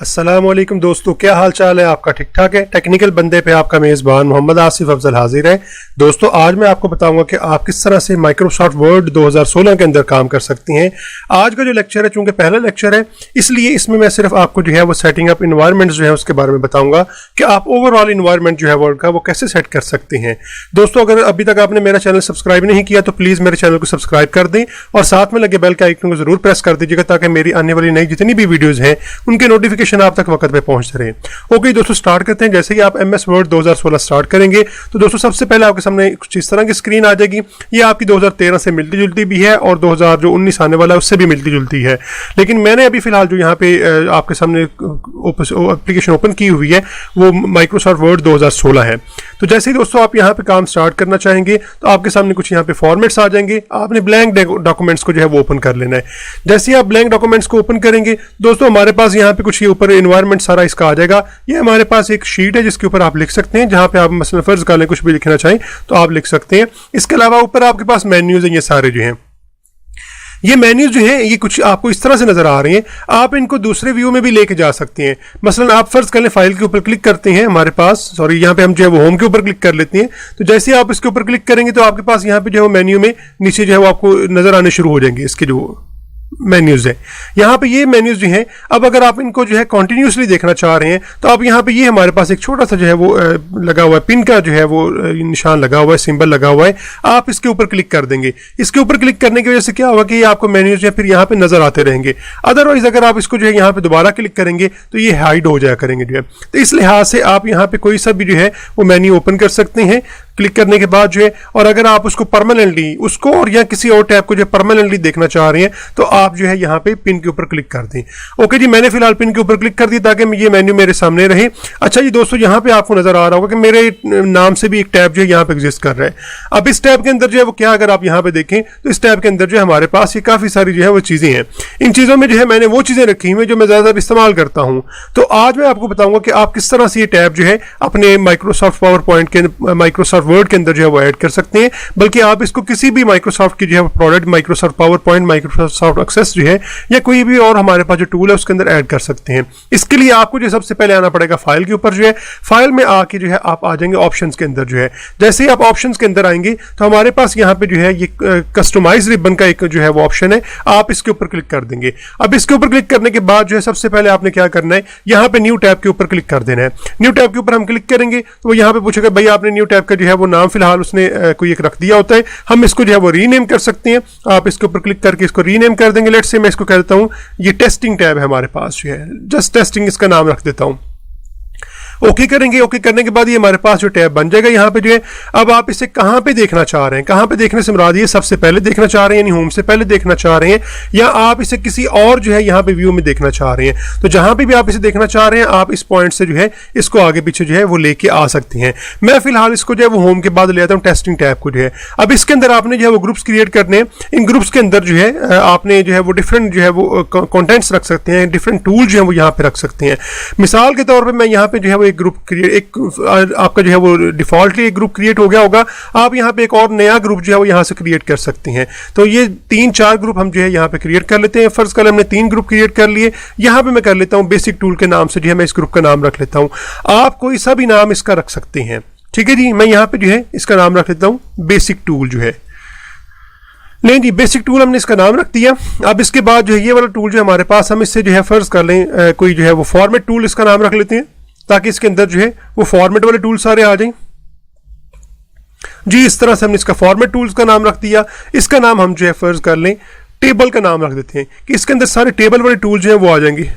अस्सलामुअलैकुम दोस्तों, क्या हाल चाल है आपका? ठीक ठाक है। टेक्निकल बंदे पे आपका मेज़बान मोहम्मद आसिफ अफजल हाजिर है। दोस्तों, आज मैं आपको बताऊंगा कि आप किस तरह से माइक्रोसॉफ्ट वर्ड 2016 के अंदर काम कर सकती हैं। आज का जो लेक्चर है, चूंकि पहला लेक्चर है, इसलिए इसमें मैं सिर्फ आपको जो है वो सेटिंग अप इन्वायरमेंट जो है उसके बारे में बताऊंगा कि आप ओवरऑल इन्वायरमेंट जो है वर्ड का वो कैसे सेट कर सकते हैं। दोस्तों, अगर अभी तक आपने मेरा चैनल सब्सक्राइब नहीं किया तो प्लीज़ मेरे चैनल को सब्सक्राइब कर दें और साथ में लगे बेल के आइकन को जरूर प्रेस कर दीजिएगा ताकि मेरी आने वाली नई जितनी भी वीडियोज़ हैं उनके नोटिफिकेशन आप तक वक्त पे पहुंचते रहे। ओके दोस्तों, स्टार्ट करते हैं। जैसे ही आप MS वर्ड 2016 स्टार्ट करेंगे तो दोस्तों सबसे पहले आपके सामने कुछ इस तरह की स्क्रीन आ जाएगी। ये आपकी 2013 से मिलती जुलती भी है और 2019 आने वाला है उससे भी मिलती जुलती है, लेकिन मैंने अभी फिलहाल जो यहाँ पे आपके सामने एप्लीकेशन ओपन की हुई है वो माइक्रोसॉफ्ट वर्ड 2016 है। तो जैसे ही दोस्तों आप यहाँ पे काम स्टार्ट करना चाहेंगे तो आपके सामने कुछ यहाँ पे फॉर्मेट्स आ जाएंगे। आपने ब्लैंक डॉक्यूमेंट्स को जो है वो ओपन कर लेना है। जैसे ही आप ब्लैंक डॉक्यूमेंट्स को ओपन करेंगे दोस्तों, हमारे पास यहाँ पे कुछ ये ऊपर इन्वायरमेंट सारा इसका आ जाएगा। ये हमारे पास एक शीट है जिसके ऊपर आप लिख सकते हैं, जहां पे आप मसलन फर्ज कर लें कुछ भी लिखना चाहें तो आप लिख सकते हैं। इसके अलावा ऊपर आपके पास मेन्यूज हैं, ये सारे जो हैं ये मेन्यूज जो है ये कुछ आपको इस तरह से नजर आ रहे हैं। आप इनको दूसरे व्यू में भी लेके जा सकते हैं। मसलन आप फर्ज कर लें फाइल के ऊपर क्लिक करते हैं, हमारे पास यहाँ पे हम जो है वो होम के ऊपर क्लिक कर लेते हैं। तो जैसे ही आप इसके ऊपर क्लिक करेंगे तो आपके पास यहाँ पे जो है मेन्यू में नीचे जो है वो आपको नजर आने शुरू हो जाएंगे इसके जो मेन्यूज है। यहाँ पे ये मेन्यूज जो हैं, अब अगर आप इनको जो है कॉन्टिन्यूसली देखना चाह रहे हैं तो आप यहाँ पे ये हमारे पास एक छोटा सा जो है वो लगा हुआ है, पिन का जो है वो निशान लगा हुआ है, सिंबल लगा हुआ है। आप इसके ऊपर क्लिक कर देंगे। इसके ऊपर क्लिक करने की वजह से क्या होगा कि ये आपको मेन्यूज जो है फिर यहाँ पे नजर आते रहेंगे। अदरवाइज अगर आप इसको जो है यहाँ पे दोबारा क्लिक करेंगे तो ये हाइड हो जाया करेंगे जो है। तो इस लिहाज से आप यहाँ पे कोई सा भी जो है वो मेन्यू ओपन कर सकते हैं क्लिक करने के बाद जो है। और अगर आप उसको परमानेंटली उसको और या किसी और टैब को जो परमानेंटली देखना चाह रहे हैं तो आप जो है यहाँ पे पिन के ऊपर क्लिक कर दें। ओके जी, मैंने फिलहाल पिन के ऊपर क्लिक कर दिया ताकि ये मेन्यू मेरे सामने रहे। अच्छा जी दोस्तों, यहाँ पे आपको नजर आ रहा होगा कि मेरे नाम से भी एक टैब जो है यहाँ पे एग्जिस्ट कर रहा है। अब इस टैब के अंदर जो है वो क्या, अगर आप यहाँ पे देखें तो इस टैब के अंदर जो है हमारे पास ये काफी सारी जो है वो चीजें हैं। इन चीजों में जो है मैंने वो चीजें रखी हुई जो मैं ज्यादातर इस्तेमाल करता हूँ। तो आज मैं आपको बताऊंगा कि आप किस तरह से ये टैब जो है अपने माइक्रोसॉफ्ट पावर पॉइंट के माइक्रोसॉफ्ट वर्ड के अंदर जो है वो ऐड कर सकते हैं। बल्कि आप इसको किसी भी माइक्रोसॉफ्ट की जो है product, Microsoft PowerPoint, Microsoft Access जो है या कोई भी और हमारे पास जो टूल है उसके अंदर ऐड कर सकते हैं। इसके लिए आपको जो सबसे पहले आना पड़ेगा फाइल के ऊपर जो है। फाइल में आके जो है आप आ जाएंगे ऑप्शंस के अंदर जो है। जैसे ही आप ऑप्शंस के अंदर आएंगे तो हमारे पास यहाँ पे जो है ये कस्टमाइज रिबन का एक जो है वो ऑप्शन है, आप इसके ऊपर क्लिक कर देंगे। अब इसके ऊपर क्लिक करने के बाद जो है सबसे पहले आपने क्या करना है, यहाँ पे न्यू टैब के ऊपर क्लिक कर देना है। न्यू टैब के ऊपर हम क्लिक करेंगे तो वो यहाँ पे पूछेगा भाई आपने न्यू टैब का जो है वो नाम फिलहाल उसने कोई एक रख दिया होता है, हम इसको जो है वो रीनेम कर सकते हैं। आप इसके ऊपर क्लिक करके इसको रीनेम कर देंगे। लेट्स से मैं इसको कह देता हूं ये टेस्टिंग टैब है हमारे पास जो है, जस्ट टेस्टिंग इसका नाम रख देता हूं। ओके करेंगे। ओके करने के बाद ये हमारे पास जो टैब बन जाएगा यहाँ पे जो है। अब आप इसे कहाँ पे देखना चाह रहे हैं, कहाँ पे देखने से मुराद ये सबसे पहले देखना चाह रहे हैं यानी होम से पहले देखना चाह रहे हैं, या आप इसे किसी और जो है यहाँ पे व्यू में देखना चाह रहे हैं। तो जहां पे भी आप इसे देखना चाह रहे हैं आप इस पॉइंट से जो है इसको आगे पीछे जो है वो लेके आ सकते हैं। मैं फिलहाल इसको जो है वो होम के बाद ले आता हूँ टेस्टिंग टैब को जो है। अब इसके अंदर आपने जो है वो ग्रुप्स क्रिएट करने हैं। इन ग्रुप्स के अंदर जो है आपने जो है वो डिफरेंट जो है वो कॉन्टेंट्स रख सकते हैं, डिफरेंट टूल जो है वो यहाँ पे रख सकते हैं। मिसाल के तौर पर मैं यहाँ पे जो है वो एक ग्रुप क्रिएट, आपका जो है वो डिफॉल्टली एक ग्रुप क्रिएट हो गया होगा। आप यहाँ पे एक और नया ग्रुप जो है वो यहाँ से क्रिएट कर सकते हैं। तो ये 3-4 ग्रुप हम जो है यहाँ पे क्रिएट कर लेते हैं। फर्स्ट कल हमने 3 ग्रुप क्रिएट कर लिए। यहाँ पे मैं कर लेता हूँ बेसिक टूल के नाम से जो है मैं इस ग्रुप का नाम रख लेता हूँ। आप कोई सा भी नाम इसका रख सकते हैं, ठीक है जी। मैं यहाँ पे जो है इसका नाम रख लेता हूँ बेसिक टूल जो है। नहीं जी, बेसिक टूल हमने इसका नाम रख दिया। अब इसके बाद जो है ये वाला टूल जो है हमारे पास, हम इससे जो है फर्ज कर लें कोई जो है वो फॉर्मेट टूल इसका नाम रख लेते हैं ताकि इसके अंदर जो है वो फॉर्मेट वाले टूल सारे आ जाएं जी। इस तरह से हमने इसका फॉर्मेट टूल्स का नाम रख दिया। इसका नाम हम जो है फर्ज कर लें टेबल का नाम रख देते हैं कि इसके अंदर सारे टेबल वाले टूल जो है वो आ जाएंगे,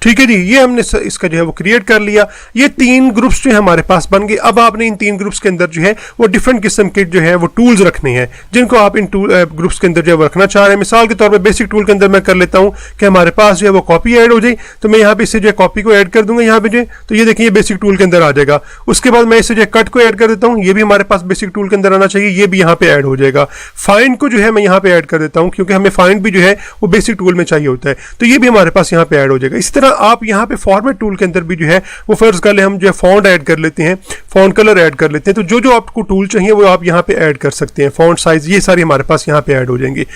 ठीक है जी। ये हमने इसका जो है वो क्रिएट कर लिया। ये 3 ग्रुप्स जो है हमारे पास बन गए। अब आपने इन 3 ग्रुप्स के अंदर जो है वो डिफरेंट किस्म के जो है वो टूल्स रखने हैं जिनको आप इन ग्रुप्स के अंदर जो है वो रखना चाह रहे हैं। मिसाल के तौर पे बेसिक टूल के अंदर मैं कर लेता हूं कि हमारे पास जो है वो कॉपी ऐड हो जाए। तो मैं यहाँ पे इसे जो है कॉपी को ऐड कर दूंगा यहाँ पे जो है। तो ये देखिए ये बेसिक टूल के अंदर आ जाएगा। उसके बाद मैं इसे जो है कट को ऐड कर देता हूँ, ये भी हमारे पास बेसिक टूल के अंदर आना चाहिए, ये भी यहाँ पे ऐड हो जाएगा। फाइंड को जो है मैं यहाँ पे ऐड कर देता हूँ क्योंकि हमें फाइंड भी जो है वो बेसिक टूल में चाहिए होता है, तो ये भी हमारे पास यहाँ पे ऐड हो जाएगा। इस तरह आप यहाँ पे फॉर्मेट टूल के अंदर भी जो है वो फर्ज कर ले हम जो है फॉन्ट ऐड कर लेते हैं, फॉन्ट कलर ऐड कर लेते हैं, तो जो जो आपको टूल चाहिए वो आप यहाँ पे ऐड कर सकते हैं। फॉन्ट साइज ये सारी हमारे पास यहाँ पे ऐड हो जाएंगे।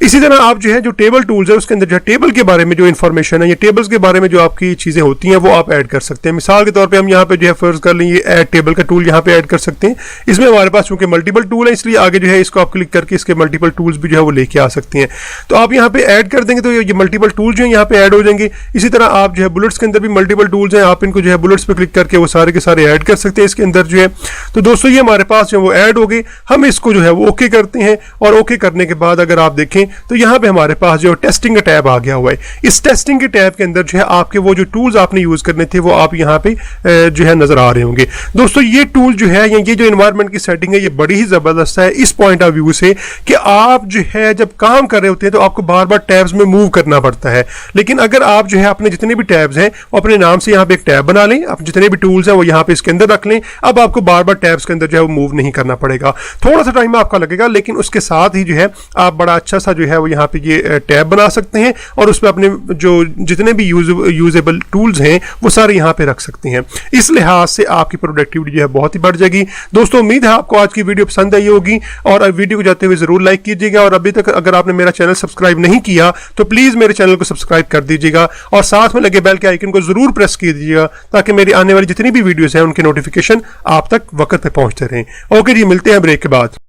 इसी तरह आप जो है जो टेबल टूल्स है उसके अंदर जो है टेबल के बारे में जो इन्फॉर्मेशन है, ये टेबल्स के बारे में जो आपकी चीजें होती हैं वो आप ऐड कर सकते हैं। मिसाल के तौर पर हम यहाँ पे जो है फर्ज कर लें ये ऐड टेबल का टूल यहाँ पे ऐड कर सकते हैं। इसमें हमारे पास चूंकि मल्टीपल टूल है इसलिए आगे जो है इसको आप क्लिक करके इसके मल्टीपल टूल्स भी जो है वो लेके आ सकते हैं। तो आप यहाँ पे ऐड कर देंगे तो ये मल्टीपल टूल जो है यहाँ पे ऐड हो जाएंगे। इसी तरह आप जो है बुलेट्स के अंदर भी मल्टीपल टूल्स हैं, आप इनको जो है बुलेट्स पे क्लिक करके वो सारे के सारे ऐड कर सकते हैं इसके अंदर जो है। तो दोस्तों ये हमारे पास जो वो ऐड हो गई, हम इसको जो है वो ओके करते हैं और ओके करने के बाद अगर आप देखें तो यहाँ पे हमारे पास जो टेस्टिंग का टैब आ गया हुआ है। इस टेस्टिंग के टैब के अंदर जो है आपके वो जो टूल्स आपने यूज करने थे वो आप यहाँ पे जो है नजर आ रहे होंगे। दोस्तों ये टूल जो है ये जो एनवायरनमेंट की सेटिंग है ये बड़ी ही जबरदस्त है इस पॉइंट ऑफ व्यू से कि आप जो है जब काम कर रहे होते हैं तो आपको बार बार टैब्स में मूव करना पड़ता है, लेकिन अगर आप जो है अपने जितने भी टैब्स हैं वो अपने नाम से यहाँ पे एक टैब बना लें, आप जितने भी टूल्स हैं वो यहाँ पे इसके अंदर रख लें, अब आपको बार बार टैब्स के अंदर जो है वो मूव नहीं करना पड़ेगा। थोड़ा सा टाइम आपका लगेगा लेकिन उसके साथ ही जो है आप बड़ा अच्छा सा जो है वो यहाँ पे ये टैब बना सकते हैं और उसमें अपने जो जितने भी यूजेबल टूल्स हैं वो सारे यहाँ पे रख सकते हैं। इस लिहाज से आपकी प्रोडक्टिविटी जो है बहुत ही बढ़ जाएगी। दोस्तों उम्मीद है आपको आज की वीडियो पसंद आई होगी और वीडियो को जाते हुए जरूर लाइक कीजिएगा और अभी तक अगर आपने मेरा चैनल सब्सक्राइब नहीं किया तो प्लीज मेरे चैनल को सब्सक्राइब कर दीजिएगा और साथ में लगे बेल के आइकन को जरूर प्रेस कीजिएगा ताकि मेरी आने वाली जितनी भी वीडियोस हैं उनके नोटिफिकेशन आप तक वक्त पे पहुंचते रहें। ओके जी, मिलते हैं ब्रेक के बाद।